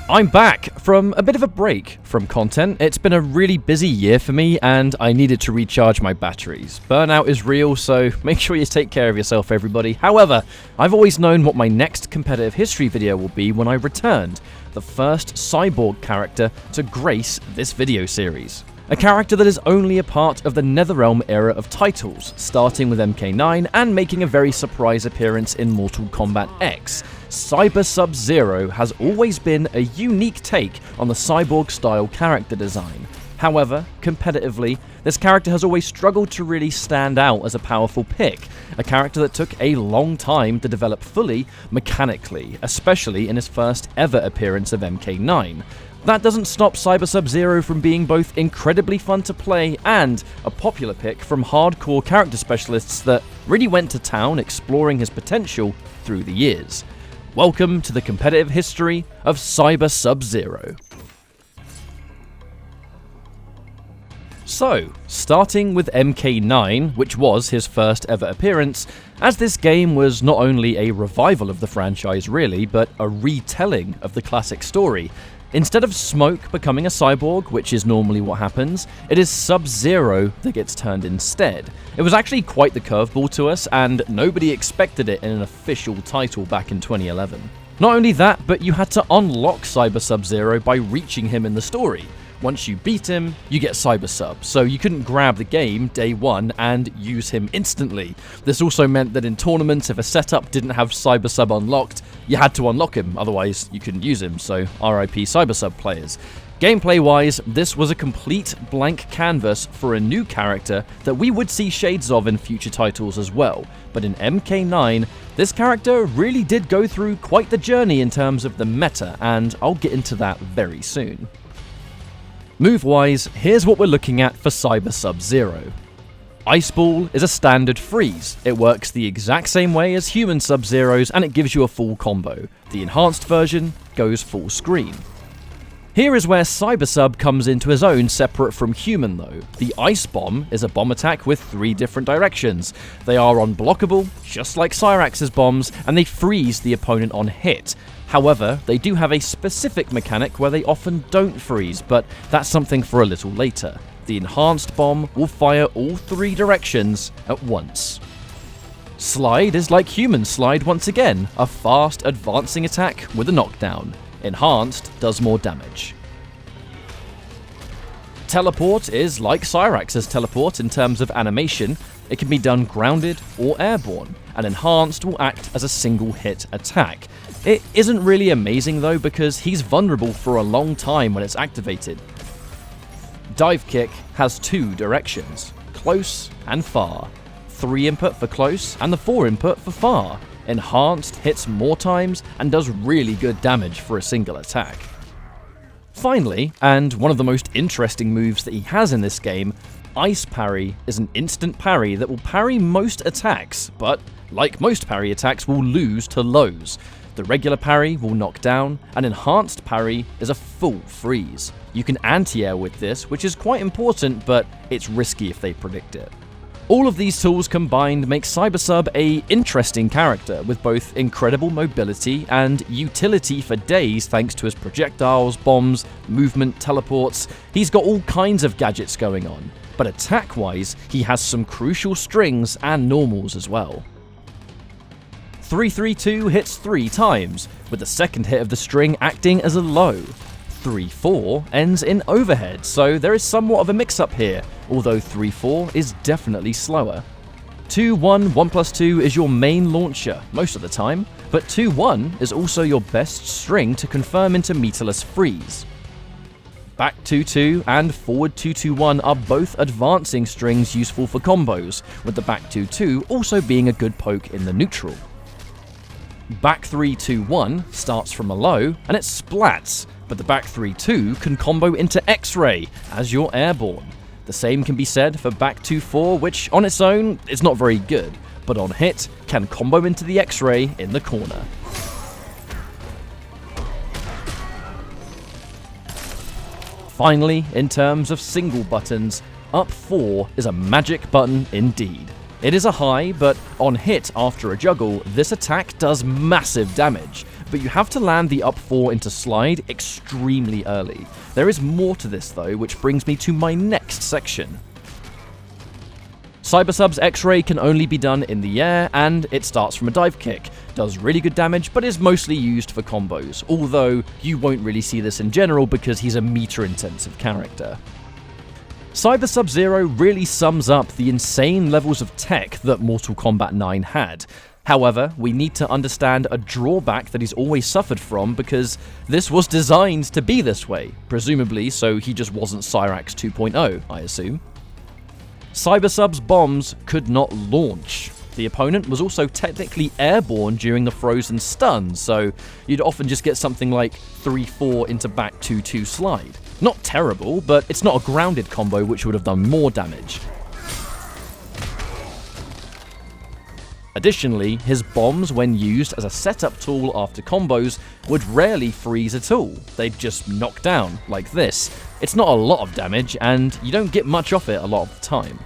I'm back from a bit of a break from content. It's been a really busy year for me and I needed to recharge my batteries. Burnout is real, so make sure you take care of yourself, everybody. However, I've always known what my next competitive history video will be when I returned, the first cyborg character to grace this video series. A character that is only a part of the NetherRealm era of titles, starting with MK9 and making a very surprise appearance in Mortal Kombat X. Cyber Sub-Zero has always been a unique take on the cyborg-style character design. However, competitively, this character has always struggled to really stand out as a powerful pick, a character that took a long time to develop fully mechanically, especially in his first ever appearance of MK9. That doesn't stop Cyber Sub-Zero from being both incredibly fun to play and a popular pick from hardcore character specialists that really went to town exploring his potential through the years. Welcome to the competitive history of Cyber Sub-Zero. So, starting with MK9, which was his first ever appearance, as this game was not only a revival of the franchise really, but a retelling of the classic story. Instead of Smoke becoming a cyborg, which is normally what happens, it is Sub-Zero that gets turned instead. It was actually quite the curveball to us, and nobody expected it in an official title back in 2011. Not only that, but you had to unlock Cyber Sub-Zero by reaching him in the story. Once you beat him, you get Cyber Sub, so you couldn't grab the game day one and use him instantly. This also meant that in tournaments, if a setup didn't have Cyber Sub unlocked, you had to unlock him, otherwise you couldn't use him, so RIP Cyber Sub players. Gameplay-wise, this was a complete blank canvas for a new character that we would see shades of in future titles as well, but in MK9, this character really did go through quite the journey in terms of the meta, and I'll get into that very soon. Move-wise, here's what we're looking at for Cyber Sub-Zero. Ice Ball is a standard freeze. It works the exact same way as human Sub-Zeros and it gives you a full combo. The enhanced version goes full screen. Here is where Cyber Sub comes into his own separate from human though. The Ice Bomb is a bomb attack with 3 different directions. They are unblockable, just like Cyrax's bombs, and they freeze the opponent on hit. However, they do have a specific mechanic where they often don't freeze, but that's something for a little later. The enhanced bomb will fire all 3 directions at once. Slide is like human Slide once again, a fast advancing attack with a knockdown. Enhanced does more damage. Teleport is like Cyrax's teleport in terms of animation. It can be done grounded or airborne, and Enhanced will act as a single hit attack. It isn't really amazing though because he's vulnerable for a long time when it's activated. Dive Kick has 2 directions, close and far. 3 input for close and the 4 input for far. Enhanced hits more times and does really good damage for a single attack. Finally, and one of the most interesting moves that he has in this game, Ice Parry is an instant parry that will parry most attacks, but like most parry attacks will lose to lows. The regular parry will knock down, and enhanced parry is a full freeze. You can anti-air with this, which is quite important, but it's risky if they predict it. All of these tools combined make Cyber Sub an interesting character, with both incredible mobility and utility for days thanks to his projectiles, bombs, movement, teleports. He's got all kinds of gadgets going on, but attack-wise, he has some crucial strings and normals as well. 3-3-2 hits 3 times, with the second hit of the string acting as a low. 3-4 ends in overhead, so there is somewhat of a mix-up here, although 3-4 is definitely slower. 2-1 1+2 is your main launcher most of the time, but 2-1 is also your best string to confirm into meterless freeze. Back 2-2 and forward 2-2-1 are both advancing strings useful for combos, with the back 2-2 also being a good poke in the neutral. Back 3-2-1 starts from a low and it splats, but the back 3-2 can combo into X-Ray as you're airborne. The same can be said for back 2-4, which on its own is not very good, but on hit can combo into the X-Ray in the corner. Finally, in terms of single buttons, up 4 is a magic button indeed. It is a high, but on hit after a juggle, this attack does massive damage. but you have to land the up 4 into slide extremely early. There is more to this though, which brings me to my next section. Cybersub's X-Ray can only be done in the air, and it starts from a dive kick. Does really good damage, but is mostly used for combos, although you won't really see this in general because he's a meter-intensive character. Cyber Sub-Zero really sums up the insane levels of tech that Mortal Kombat 9 had. However, we need to understand a drawback that he's always suffered from because this was designed to be this way, presumably so he just wasn't Cyrax 2.0, I assume. Cybersub's bombs could not launch. The opponent was also technically airborne during the frozen stun, so you'd often just get something like 3-4 into back 2-2 slide. Not terrible, but it's not a grounded combo which would have done more damage. Additionally, his bombs, when used as a setup tool after combos, would rarely freeze at all. They'd just knock down, like this. It's not a lot of damage, and you don't get much off it a lot of the time.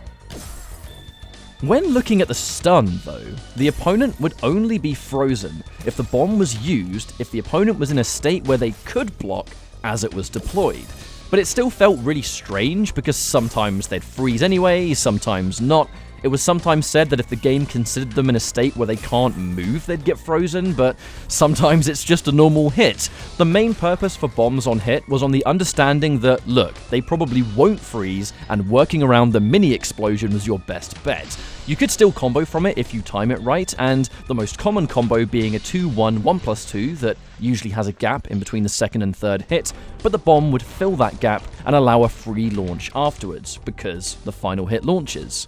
When looking at the stun, though, the opponent would only be frozen if the bomb was used if the opponent was in a state where they could block as it was deployed. But it still felt really strange because sometimes they'd freeze anyway, sometimes not. It was sometimes said that if the game considered them in a state where they can't move, they'd get frozen, but sometimes it's just a normal hit. The main purpose for bombs on hit was on the understanding that, look, they probably won't freeze, and working around the mini-explosion was your best bet. You could still combo from it if you time it right, and the most common combo being a 2-1 1+2 that usually has a gap in between the second and third hit, but the bomb would fill that gap and allow a free launch afterwards, because the final hit launches.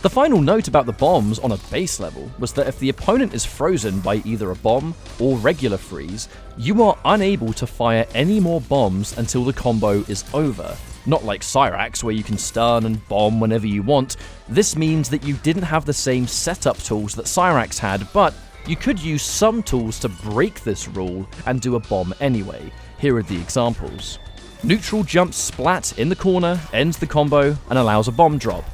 The final note about the bombs on a base level was that if the opponent is frozen by either a bomb or regular freeze, you are unable to fire any more bombs until the combo is over. Not like Cyrax, where you can stun and bomb whenever you want. This means that you didn't have the same setup tools that Cyrax had, but you could use some tools to break this rule and do a bomb anyway. Here are the examples. Neutral jump splat in the corner ends the combo and allows a bomb drop.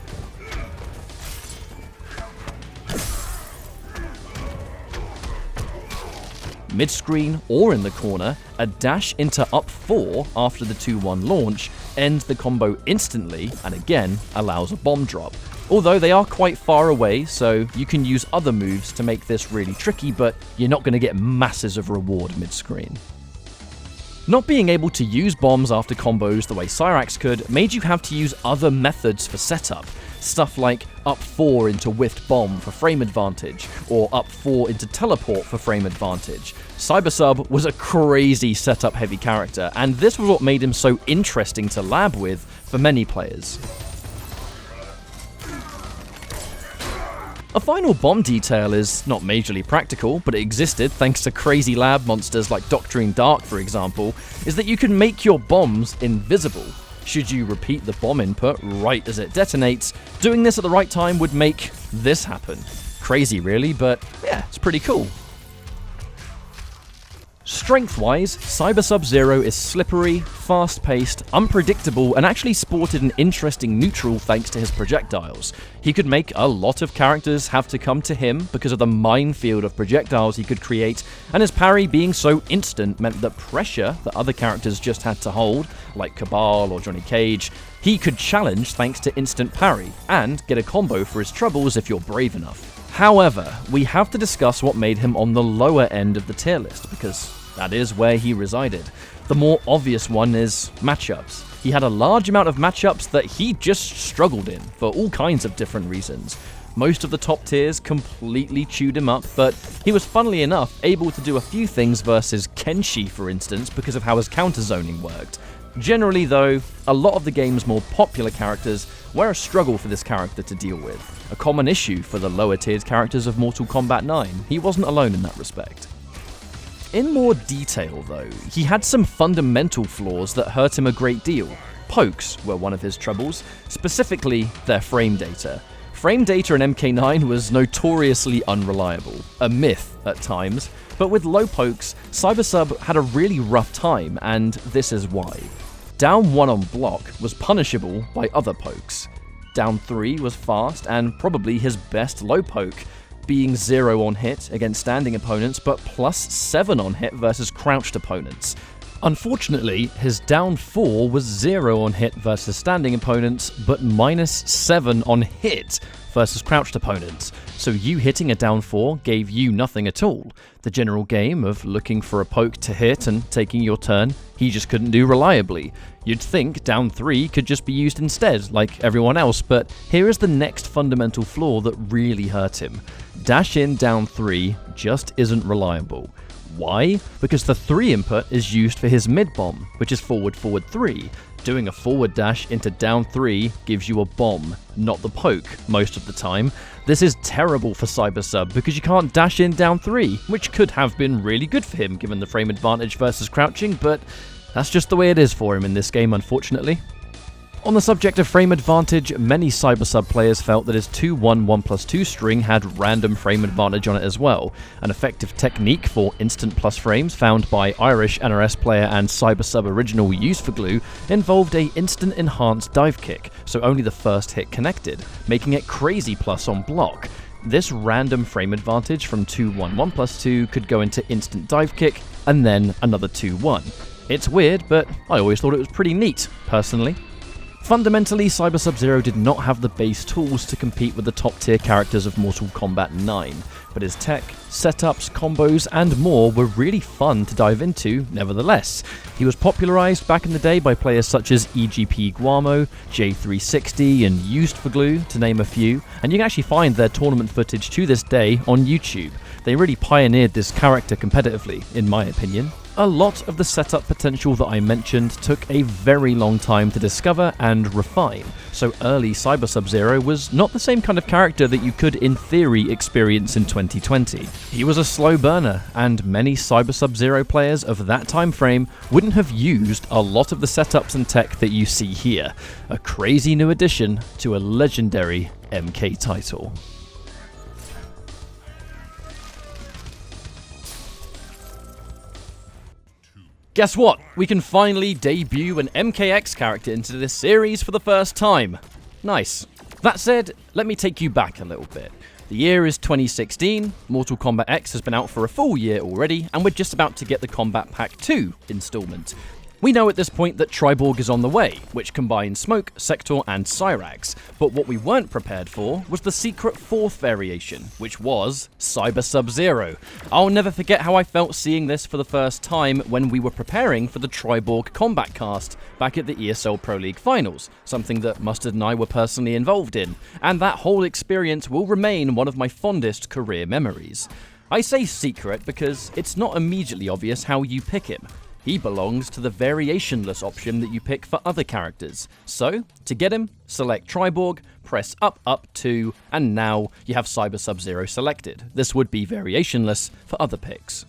Mid-screen or in the corner, a dash into up 4 after the 2-1 launch ends the combo instantly and again allows a bomb drop. Although they are quite far away, so you can use other moves to make this really tricky, but you're not going to get masses of reward mid-screen. Not being able to use bombs after combos the way Cyrax could made you have to use other methods for setup. Stuff like up 4 into whiffed bomb for frame advantage, or up 4 into teleport for frame advantage. Cybersub was a crazy setup heavy character, and this was what made him so interesting to lab with for many players. A final bomb detail is not majorly practical, but it existed thanks to crazy lab monsters like Doctrine Dark, for example, is that you can make your bombs invisible. Should you repeat the bomb input right as it detonates, doing this at the right time would make this happen. Crazy really, but yeah, it's pretty cool. Strength-wise, Cyber Sub-Zero is slippery, fast-paced, unpredictable, and actually sported an interesting neutral thanks to his projectiles. He could make a lot of characters have to come to him because of the minefield of projectiles he could create, and his parry being so instant meant that pressure that other characters just had to hold, like Cabal or Johnny Cage, he could challenge thanks to instant parry, and get a combo for his troubles if you're brave enough. However, we have to discuss what made him on the lower end of the tier list, because that is where he resided. The more obvious one is matchups. He had a large amount of matchups that he just struggled in, for all kinds of different reasons. Most of the top tiers completely chewed him up, but he was funnily enough able to do a few things versus Kenshi, for instance, because of how his counter zoning worked. Generally though, a lot of the game's more popular characters were a struggle for this character to deal with. A common issue for the lower tiered characters of Mortal Kombat 9. He wasn't alone in that respect. In more detail though, he had some fundamental flaws that hurt him a great deal. Pokes were one of his troubles, specifically their frame data. Frame data in MK9 was notoriously unreliable, a myth at times, but with low pokes, Cybersub had a really rough time, and this is why. Down 1 on block was punishable by other pokes. Down 3 was fast and probably his best low poke. being 0 on hit against standing opponents, but plus 7 on hit versus crouched opponents. Unfortunately, his down 4 was 0 on hit versus standing opponents, but minus 7 on hit versus crouched opponents. So you hitting a down 4 gave you nothing at all. The general game of looking for a poke to hit and taking your turn, he just couldn't do reliably. You'd think down 3 could just be used instead, like everyone else, but here is the next fundamental flaw that really hurt him. Dash in down 3 just isn't reliable. Why? Because the 3 input is used for his mid bomb, which is forward 3. Doing a forward dash into down 3 gives you a bomb, not the poke, most of the time. This is terrible for Cyber Sub because you can't dash in down 3, which could have been really good for him given the frame advantage versus crouching, but that's just the way it is for him in this game, unfortunately. On the subject of frame advantage, many Cyber Sub players felt that his 2-1 1+2 string had random frame advantage on it as well. An effective technique for instant plus frames found by Irish NRS player and Cyber Sub original Use for Glue involved a instant enhanced dive kick, so only the first hit connected, making it crazy plus on block. This random frame advantage from 2-1 1+2 could go into instant dive kick and then another 2-1. It's weird, but I always thought it was pretty neat, personally. Fundamentally, Cyber Sub-Zero did not have the base tools to compete with the top tier characters of Mortal Kombat 9, but his tech, setups, combos, and more were really fun to dive into nevertheless. He was popularized back in the day by players such as EGP Guamo, J360, and Used for Glue, to name a few, and you can actually find their tournament footage to this day on YouTube. They really pioneered this character competitively, in my opinion. A lot of the setup potential that I mentioned took a very long time to discover and refine, so early Cyber Sub-Zero was not the same kind of character that you could in theory experience in 2020. He was a slow burner, and many Cyber Sub-Zero players of that time frame wouldn't have used a lot of the setups and tech that you see here. A crazy new addition to a legendary MK title. Guess what? We can finally debut an MKX character into this series for the first time. Nice. That said, let me take you back a little bit. The year is 2016, Mortal Kombat X has been out for a full year already, and we're just about to get the Combat Pack 2 installment. We know at this point that Triborg is on the way, which combines Smoke, Sector, and Cyrax, but what we weren't prepared for was the secret 4th variation, which was Cyber Sub-Zero. I'll never forget how I felt seeing this for the first time when we were preparing for the Triborg Combat Cast back at the ESL Pro League Finals, something that Mustard and I were personally involved in, and that whole experience will remain one of my fondest career memories. I say secret because it's not immediately obvious how you pick him. He belongs to the variationless option that you pick for other characters. So, to get him, select Triborg, press up 2, and now you have Cyber Sub-Zero selected. This would be variationless for other picks.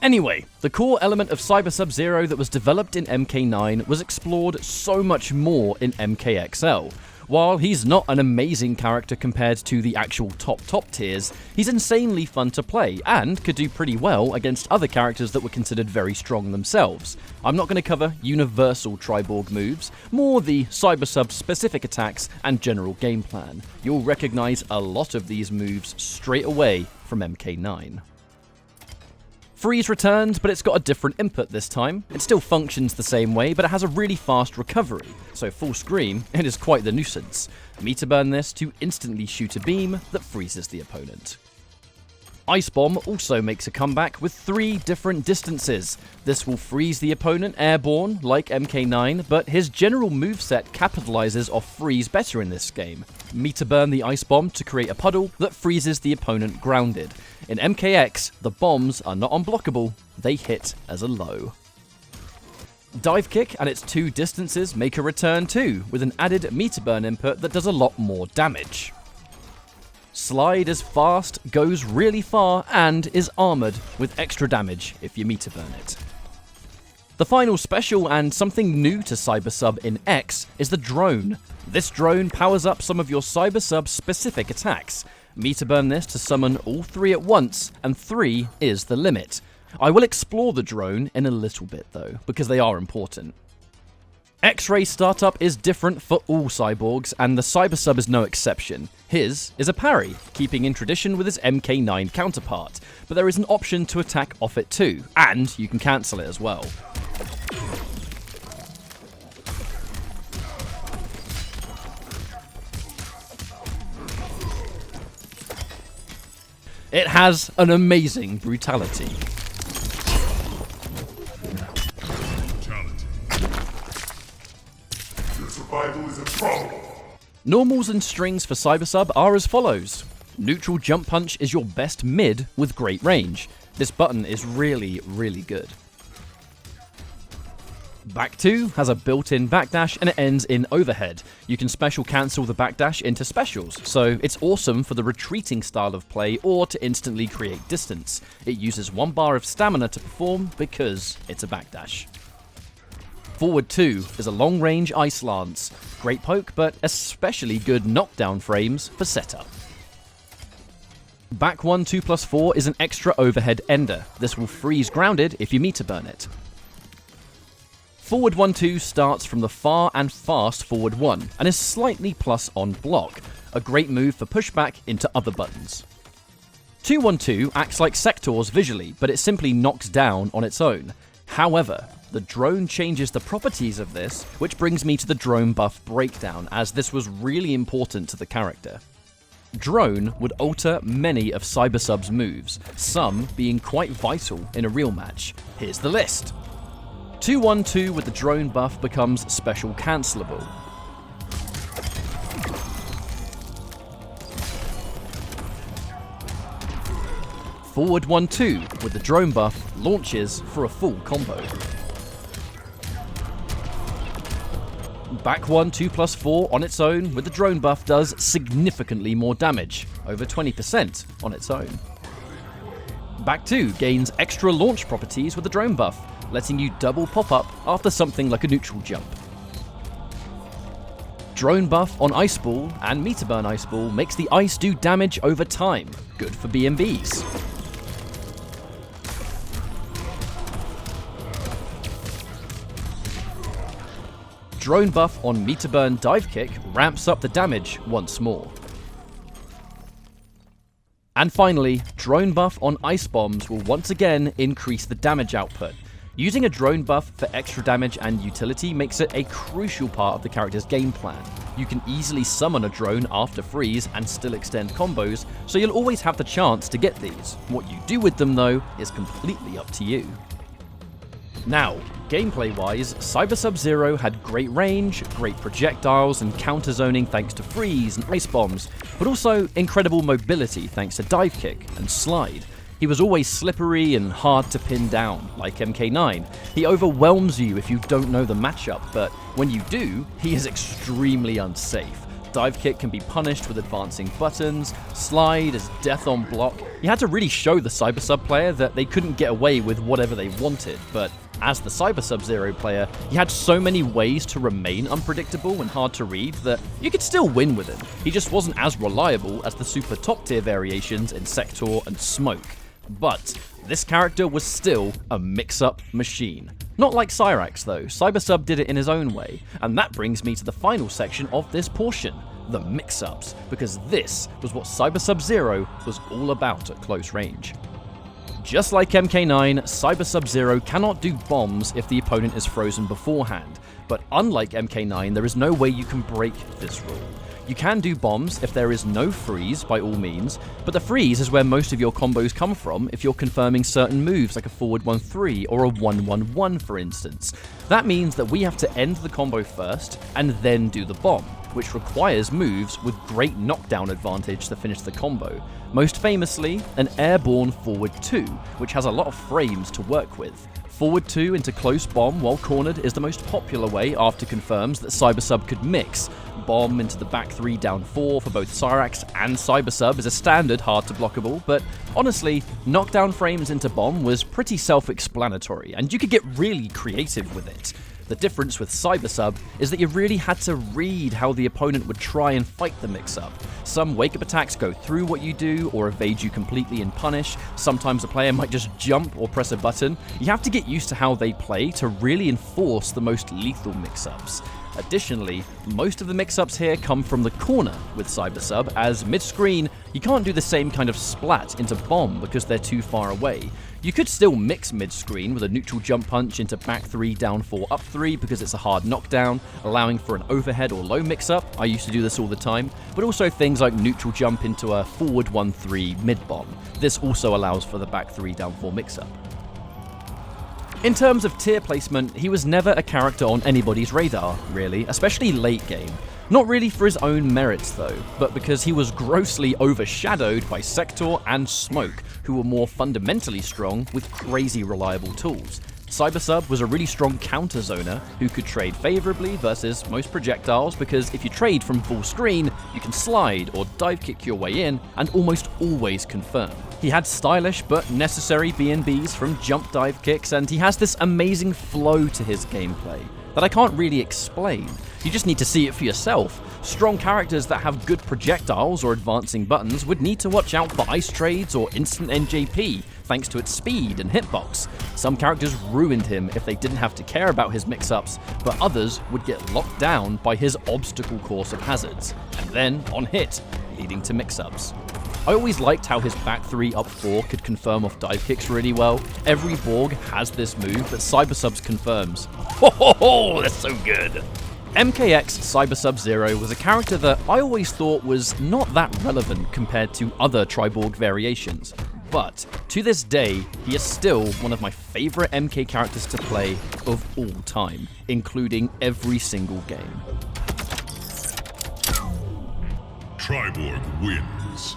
Anyway, the core element of Cyber Sub-Zero that was developed in MK9 was explored so much more in MKXL. While he's not an amazing character compared to the actual top tiers, he's insanely fun to play and could do pretty well against other characters that were considered very strong themselves. I'm not going to cover universal Triborg moves, more the Cyber Sub specific attacks and general game plan. You'll recognize a lot of these moves straight away from MK9. Freeze returns, but it's got a different input this time. It still functions the same way, but it has a really fast recovery, so full screen, it is quite the nuisance. Meter burn this to instantly shoot a beam that freezes the opponent. Ice Bomb also makes a comeback with 3 different distances. This will freeze the opponent airborne, like MK9, but his general moveset capitalizes off freeze better in this game. Meter burn the Ice Bomb to create a puddle that freezes the opponent grounded. In MKX, the bombs are not unblockable, they hit as a low. Dive Kick and its 2 distances make a return too, with an added meter burn input that does a lot more damage. Slide is fast, goes really far, and is armoured with extra damage if you meter burn it. The final special and something new to Cyber Sub in X is the drone. This drone powers up some of your Cyber Sub specific attacks. Meter burn this to summon all 3 at once, and 3 is the limit. I will explore the drone in a little bit though, because they are important. X-Ray startup is different for all cyborgs, and the Cyber Sub is no exception. His is a parry, keeping in tradition with his MK9 counterpart, but there is an option to attack off it too, and you can cancel it as well. It has an amazing brutality. Your survival is improbable. Normals and strings for Cyber Sub are as follows. Neutral jump punch is your best mid with great range. This button is really, really good. Back 2 has a built-in backdash and it ends in overhead. You can special cancel the backdash into specials, so it's awesome for the retreating style of play or to instantly create distance. It uses 1 bar of stamina to perform because it's a backdash. Forward 2 is a long-range ice lance. Great poke, but especially good knockdown frames for setup. Back 1 2+4 is an extra overhead ender. This will freeze grounded if you meter burn it. Forward 1-2 starts from the far and fast forward 1 and is slightly plus on block, a great move for pushback into other buttons. 2-1-2 acts like sectors visually, but it simply knocks down on its own. However, the drone changes the properties of this, which brings me to the drone buff breakdown, as this was really important to the character. Drone would alter many of Cyber Sub's moves, some being quite vital in a real match. Here's the list. 2-1-2 with the drone buff becomes special cancelable. Forward 1-2 with the drone buff launches for a full combo. Back 1 2+4 on its own with the drone buff does significantly more damage, over 20% on its own. Back 2 gains extra launch properties with the drone buff, letting you double pop up after something like a neutral jump. Drone buff on Ice Ball and Meter Burn Ice Ball makes the ice do damage over time, good for BMBs. Drone buff on Meter Burn Dive Kick ramps up the damage once more. And finally, drone buff on Ice Bombs will once again increase the damage output. Using a drone buff for extra damage and utility makes it a crucial part of the character's game plan. You can easily summon a drone after freeze and still extend combos, so you'll always have the chance to get these. What you do with them though is completely up to you. Now, gameplay-wise, Cyber Sub-Zero had great range, great projectiles and counter-zoning thanks to freeze and ice bombs, but also incredible mobility thanks to dive kick and slide. He was always slippery and hard to pin down, like MK9. He overwhelms you if you don't know the matchup, but when you do, he is extremely unsafe. Dive kick can be punished with advancing buttons, slide is death on block. You had to really show the Cyber Sub player that they couldn't get away with whatever they wanted, but as the Cyber Sub-Zero player, he had so many ways to remain unpredictable and hard to read that you could still win with him. He just wasn't as reliable as the super top tier variations in Sector and Smoke. But this character was still a mix-up machine. Not like Cyrax though, Cyber Sub did it in his own way, and that brings me to the final section of this portion, the mix-ups, because this was what Cyber Sub-Zero was all about at close range. Just like MK9, Cyber Sub-Zero cannot do bombs if the opponent is frozen beforehand, but unlike MK9, there is no way you can break this rule. You can do bombs if there is no freeze, by all means, but the freeze is where most of your combos come from if you're confirming certain moves like a forward 1-3 or a 1-1-1 for instance. That means that we have to end the combo first and then do the bomb, which requires moves with great knockdown advantage to finish the combo. Most famously, an airborne forward 2, which has a lot of frames to work with. Forward 2 into close bomb while cornered is the most popular way after confirms that Cyber Sub could mix. Bomb into the back 3 down 4 for both Cyrax and Cyber Sub is a standard hard to blockable, but honestly, knockdown frames into bomb was pretty self-explanatory, and you could get really creative with it. The difference with Cybersub is that you really had to read how the opponent would try and fight the mix-up. Some wake-up attacks go through what you do or evade you completely and punish. Sometimes a player might just jump or press a button. You have to get used to how they play to really enforce the most lethal mix-ups. Additionally, most of the mix-ups here come from the corner with Cybersub, as mid-screen, you can't do the same kind of splat into bomb because they're too far away. You could still mix mid-screen with a neutral jump punch into back 3, down 4, up 3 because it's a hard knockdown, allowing for an overhead or low mix-up. I used to do this all the time, but also things like neutral jump into a forward 1-3 mid-bomb. This also allows for the back 3, down 4 mix-up. In terms of tier placement, he was never a character on anybody's radar, really, especially late game. Not really for his own merits though, but because he was grossly overshadowed by Sector and Smoke, who were more fundamentally strong with crazy reliable tools. Cybersub was a really strong counter zoner who could trade favorably versus most projectiles, because if you trade from full screen, you can slide or dive kick your way in and almost always confirm. He had stylish but necessary BNBs from jump dive kicks, and he has this amazing flow to his gameplay that I can't really explain. You just need to see it for yourself. Strong characters that have good projectiles or advancing buttons would need to watch out for ice trades or instant NJP, thanks to its speed and hitbox. Some characters ruined him if they didn't have to care about his mix-ups, but others would get locked down by his obstacle course of hazards, and then on hit, leading to mix-ups. I always liked how his back 3 up 4 could confirm off dive kicks really well. Every Borg has this move that Cybersubs confirms. Ho ho ho, that's so good! MKX Cyber Sub-Zero was a character that I always thought was not that relevant compared to other Triborg variations. But to this day, he is still one of my favorite MK characters to play of all time, including every single game. Triborg wins.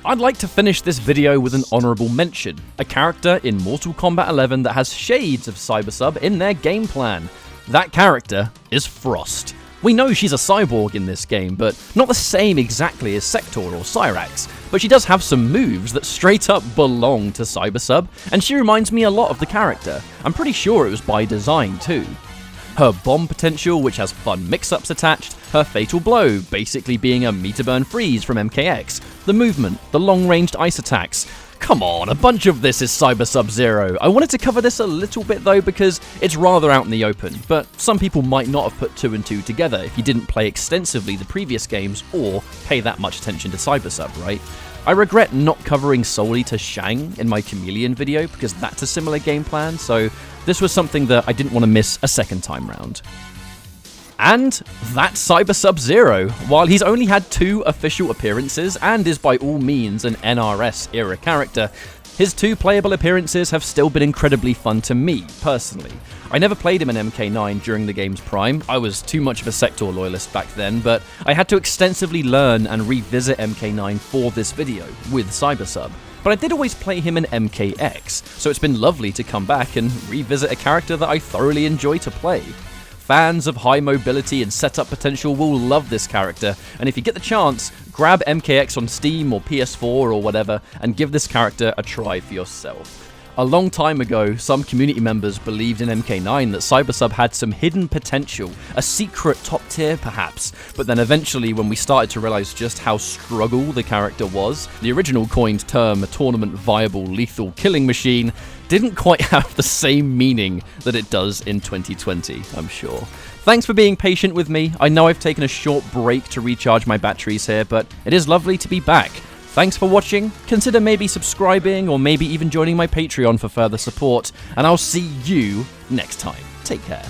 I'd like to finish this video with an honourable mention, a character in Mortal Kombat 11 that has shades of Cybersub in their game plan. That character is Frost. We know she's a cyborg in this game, but not the same exactly as Sector or Cyrax, but she does have some moves that straight up belong to Cybersub, and she reminds me a lot of the character. I'm pretty sure it was by design too. Her bomb potential, which has fun mix-ups attached, her fatal blow, basically being a meter burn freeze from MKX, the movement, the long-ranged ice attacks. Come on, a bunch of this is Cyber Sub-Zero. I wanted to cover this a little bit though because it's rather out in the open, but some people might not have put 2 and 2 together if you didn't play extensively the previous games or pay that much attention to Cybersub, right? I regret not covering solely to Shang in my Chameleon video because that's a similar game plan, so this was something that I didn't want to miss a second time round. And that's Cyber Sub-Zero. While he's only had 2 official appearances and is by all means an NRS era character, his 2 playable appearances have still been incredibly fun to me, personally. I never played him in MK9 during the game's prime. I was too much of a Sector loyalist back then, but I had to extensively learn and revisit MK9 for this video, with Cybersub. But I did always play him in MKX, so it's been lovely to come back and revisit a character that I thoroughly enjoy to play. Fans of high mobility and setup potential will love this character, and if you get the chance, grab MKX on Steam or PS4 or whatever, and give this character a try for yourself. A long time ago, some community members believed in MK9 that Cybersub had some hidden potential, a secret top tier perhaps, but then eventually when we started to realize just how struggle the character was, the original coined term, a tournament viable lethal killing machine, didn't quite have the same meaning that it does in 2020, I'm sure. Thanks for being patient with me. I know I've taken a short break to recharge my batteries here, but it is lovely to be back. Thanks for watching, consider maybe subscribing or maybe even joining my Patreon for further support, and I'll see you next time. Take care.